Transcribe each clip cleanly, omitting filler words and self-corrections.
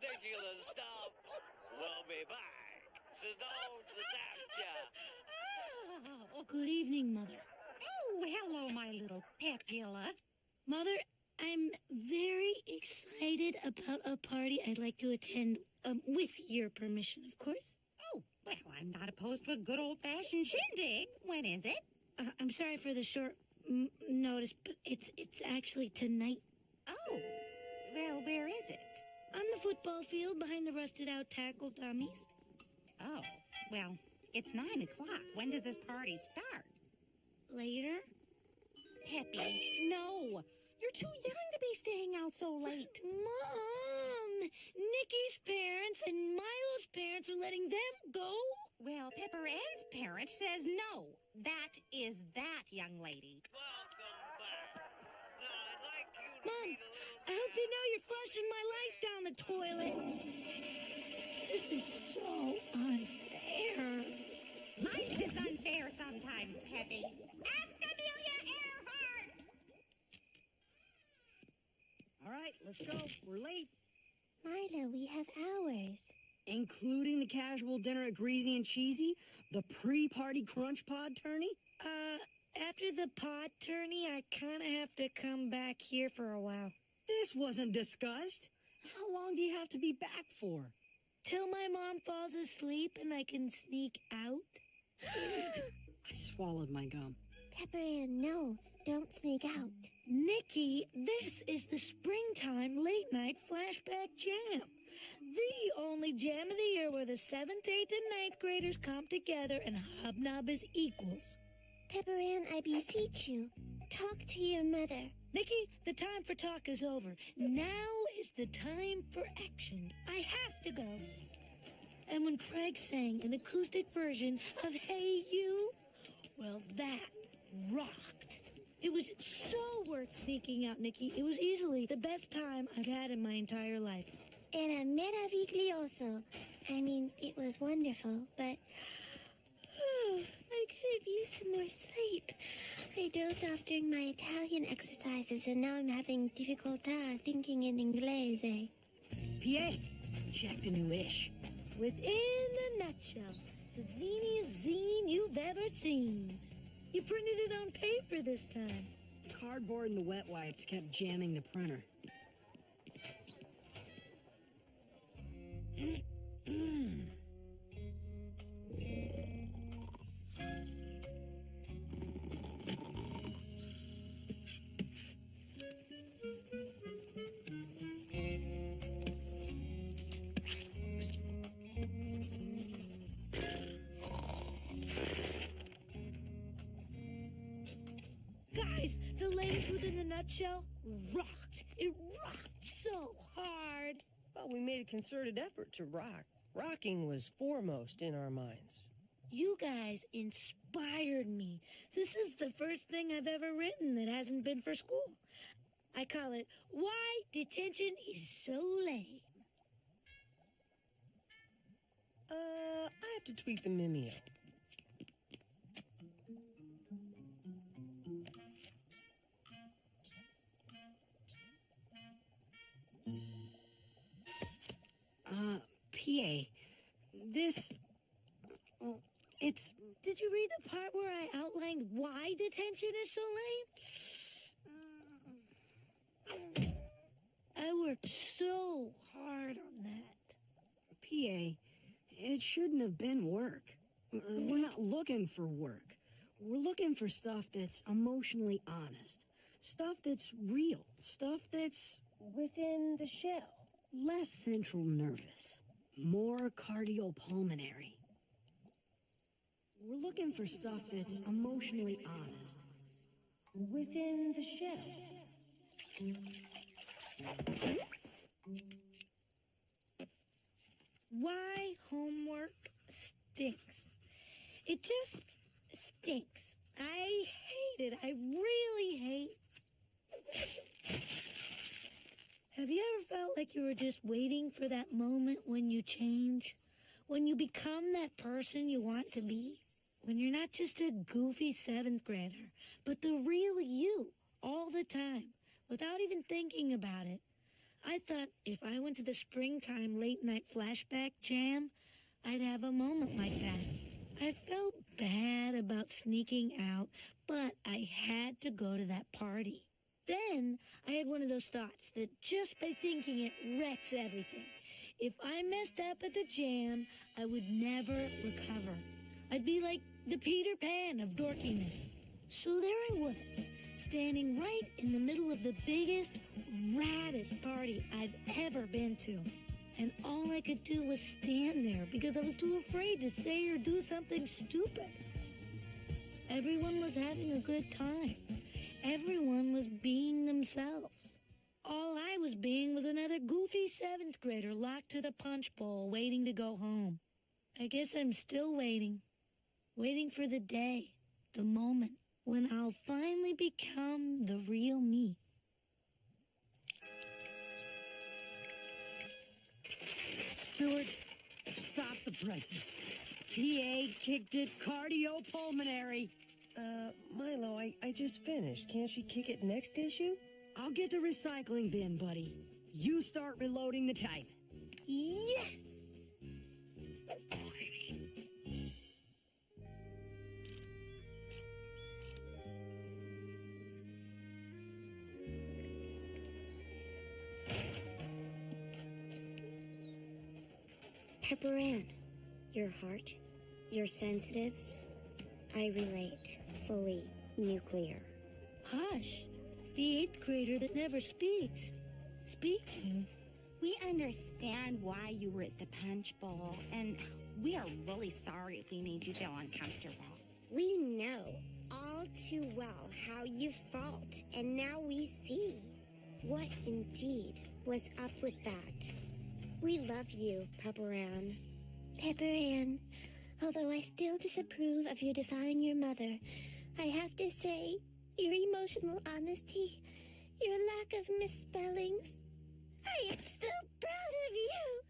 ridiculous stuff. We'll be back. So don't Oh, good evening, Mother. Oh, hello, my little Pepula. Mother, I'm very excited about a party I'd like to attend, with your permission, of course. Oh, well, I'm not opposed to a good old-fashioned shindig. When is it? I'm sorry for the short notice, but it's actually tonight. Oh, well, where is it? On the football field behind the rusted-out tackle dummies. Oh, well, it's 9 o'clock. When does this party start? Later? Peppy, no. You're too young to be staying out so late. Mom! Nikki's parents and Milo's parents are letting them go? Well, Pepper Ann's parent says no. That is that, young lady. welcome back. Now, I'd like you to Mom, meet a little I hope you know you're flushing my life down the toilet. This is so unfair. Life is unfair sometimes, Peppy. Ask Amelia Earhart! All right, let's go. We're late. Milo, we have hours. Including the casual dinner at Greasy and Cheesy? The pre-party crunch pod tourney? After the pod tourney, I kind of have to come back here for a while. This wasn't discussed. How long do you have to be back for? Till my mom falls asleep and I can sneak out. I swallowed my gum. Pepper Ann, no, don't sneak out. Nikki, this is the springtime late-night flashback jam. The only jam of the year where the 7th, 8th, and 9th graders come together and hobnob as equals. Pepper Ann, I beseech you, talk to your mother. Nikki, the time for talk is over. Now is the time for action. I have to go. And when Craig sang an acoustic version of Hey You, well, that rocked. It was so worth sneaking out, Nikki. It was easily the best time I've had in my entire life. Era meraviglioso. I mean, it was wonderful, but I could have used some more sleep. I dozed off during my Italian exercises, and now I'm having difficultà thinking in Inglese. PA, check the new ish. Within a nutshell, the ziniest zine you've ever seen. You printed it on paper this time. The cardboard and the wet wipes kept jamming the printer. Guys, the Ladies Within the Nutshell rocked. It rocked so hard. Well, we made a concerted effort to rock. Rocking was foremost in our minds. You guys inspired me. This is the first thing I've ever written that hasn't been for school. I call it Why Detention is So Lame. I have to tweak the mimeo. PA, this... Well, it's... Did you read the part where I outlined why detention is so lame? I worked so hard on that. PA, it shouldn't have been work. We're not looking for work. We're looking for stuff that's emotionally honest. Stuff that's real. Stuff that's... Within the shell. less central nervous. More cardiopulmonary. We're looking for stuff that's emotionally honest. Within the shell. Why homework stinks. It just stinks. I hate it. I really hate. Have you ever felt like you were just waiting for that moment when you change? When you become that person you want to be? When you're not just a goofy 7th grader, but the real you all the time, without even thinking about it. I thought if I went to the springtime late-night flashback jam, I'd have a moment like that. I felt bad about sneaking out, but I had to go to that party. Then I had one of those thoughts that just by thinking it wrecks everything. If I messed up at the jam, I would never recover. I'd be like the Peter Pan of dorkiness. So there I was, standing right in the middle of the biggest, raddest party I've ever been to. And all I could do was stand there because I was too afraid to say or do something stupid. Everyone was having a good time. Everyone was being themselves. All I was being was another goofy 7th grader locked to the punch bowl, waiting to go home. I guess I'm still waiting. Waiting for the day, the moment, when I'll finally become the real me. Stewart, stop the presses. PA kicked it cardiopulmonary. Milo, I just finished. Can't she kick it next issue? I'll get the recycling bin, buddy. You start reloading the type. Yes! Pepper Ann, your heart, your sensitives, I relate, fully nuclear. Hush, the 8th grader that never speaks. Speaking. We understand why you were at the punch bowl, and we are really sorry if we made you feel uncomfortable. We know all too well how you felt, and now we see what indeed was up with that. We love you, Pepper Ann. Pepper Ann, although I still disapprove of your defying your mother, I have to say, your emotional honesty, your lack of misspellings, I am so proud of you.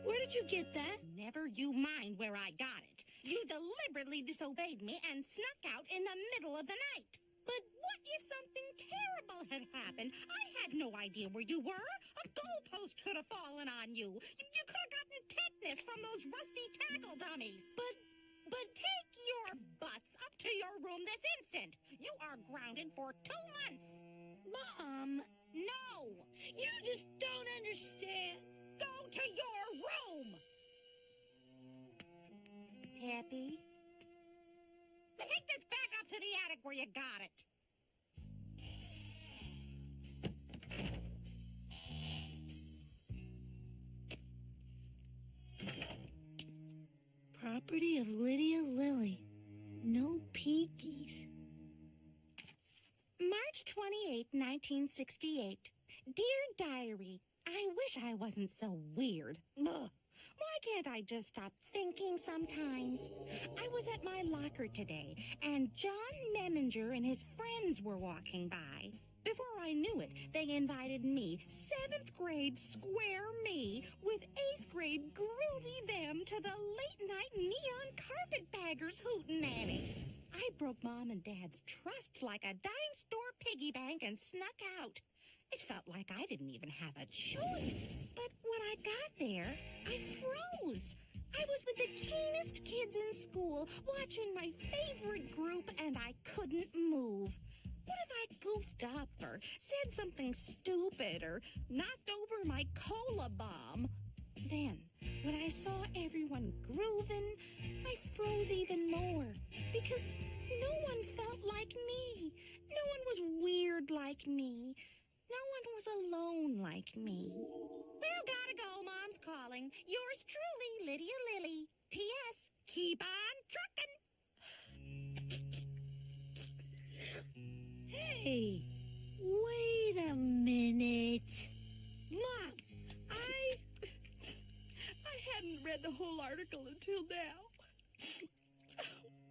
Where did you get that? Never you mind where I got it. You deliberately disobeyed me and snuck out in the middle of the night. But what if something terrible had happened? I had no idea where you were. A goalpost could have fallen on you. You could have gotten tetanus from those rusty tackle dummies. But take your butts up to your room this instant. You are grounded for 2 months. Mom! No! You just don't understand. Go to your room! Peppy? Take this back up to the attic where you got it. Property of Lydia Lilly. No peekies. March 28, 1968. Dear Diary, I wish I wasn't so weird. Ugh. Why can't I just stop thinking sometimes? I was at my locker today, and John Meminger and his friends were walking by. Before I knew it, they invited me, 7th grade square me, with 8th grade groovy them to the late-night neon carpetbaggers hootenanny. I broke Mom and Dad's trust like a dime store piggy bank and snuck out. It felt like I didn't even have a choice. But when I got there, I froze. I was with the keenest kids in school, watching my favorite group, and I couldn't move. What if I goofed up or said something stupid or knocked over my cola bomb? Then, when I saw everyone grooving, I froze even more because no one felt like me. No one was weird like me. No one was alone like me. Well, gotta go. Mom's calling. Yours truly, Lydia Lilly. P.S. Keep on truckin'. Hey, wait a minute. Mom, I hadn't read the whole article until now.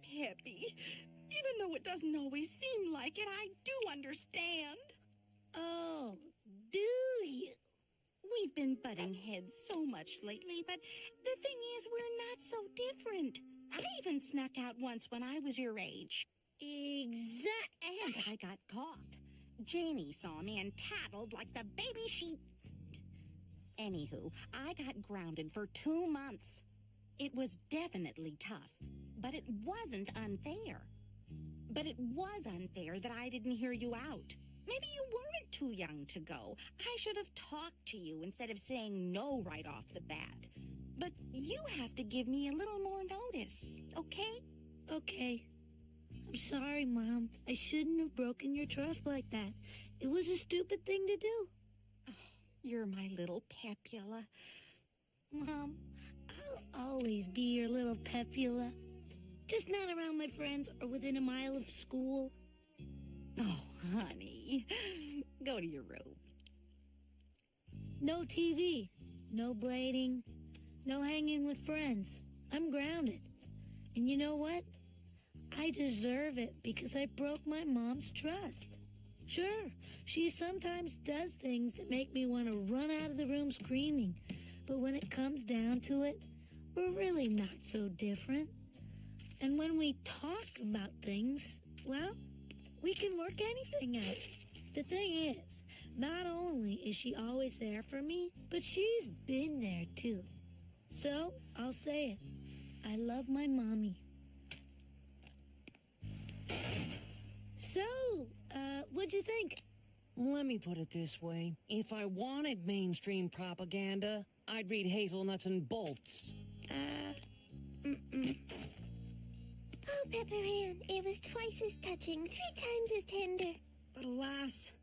Peppy, even though it doesn't always seem like it, I do understand. Oh, do you? We've been butting heads so much lately, but the thing is, we're not so different. I even snuck out once when I was your age. And I got caught. Janie saw me and tattled like the baby sheep. Anywho, I got grounded for 2 months. It was definitely tough, but it wasn't unfair. But it was unfair that I didn't hear you out. Maybe you weren't too young to go. I should have talked to you instead of saying no right off the bat. But you have to give me a little more notice, okay? Okay. I'm sorry, Mom. I shouldn't have broken your trust like that. It was a stupid thing to do. Oh, you're my little Pepula. Mom, I'll always be your little Pepula. Just not around my friends or within a mile of school. Oh, honey. Go to your room. No TV, no blading, no hanging with friends. I'm grounded. And you know what? I deserve it because I broke my mom's trust. Sure, she sometimes does things that make me want to run out of the room screaming. But when it comes down to it, we're really not so different. And when we talk about things, well, we can work anything out. The thing is, not only is she always there for me, but she's been there too. So, I'll say it. I love my mommy. So, what'd you think? Let me put it this way. If I wanted mainstream propaganda, I'd read Hazelnuts and Bolts. Oh, Pepper Ann, it was twice as touching, 3 times as tender. But alas,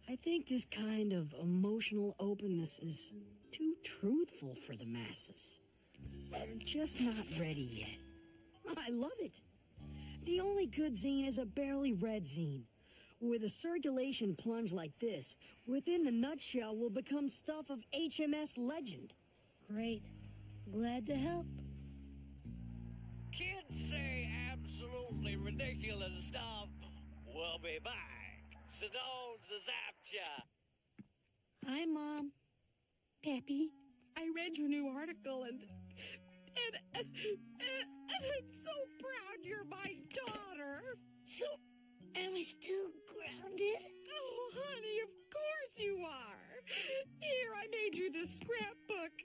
I think this kind of emotional openness is too truthful for the masses. I'm just not ready yet. I love it. The only good zine is a barely read zine. With a circulation plunge like this, Within the Nutshell will become stuff of HMS legend. Great. Glad to help. Kids say absolutely ridiculous stuff. We'll be back. So don't zap ya. Hi, Mom. Peppy, I read your new article and I'm so proud you're my daughter. So, am I still grounded? Oh, honey, of course you are. Here, I made you this scrapbook.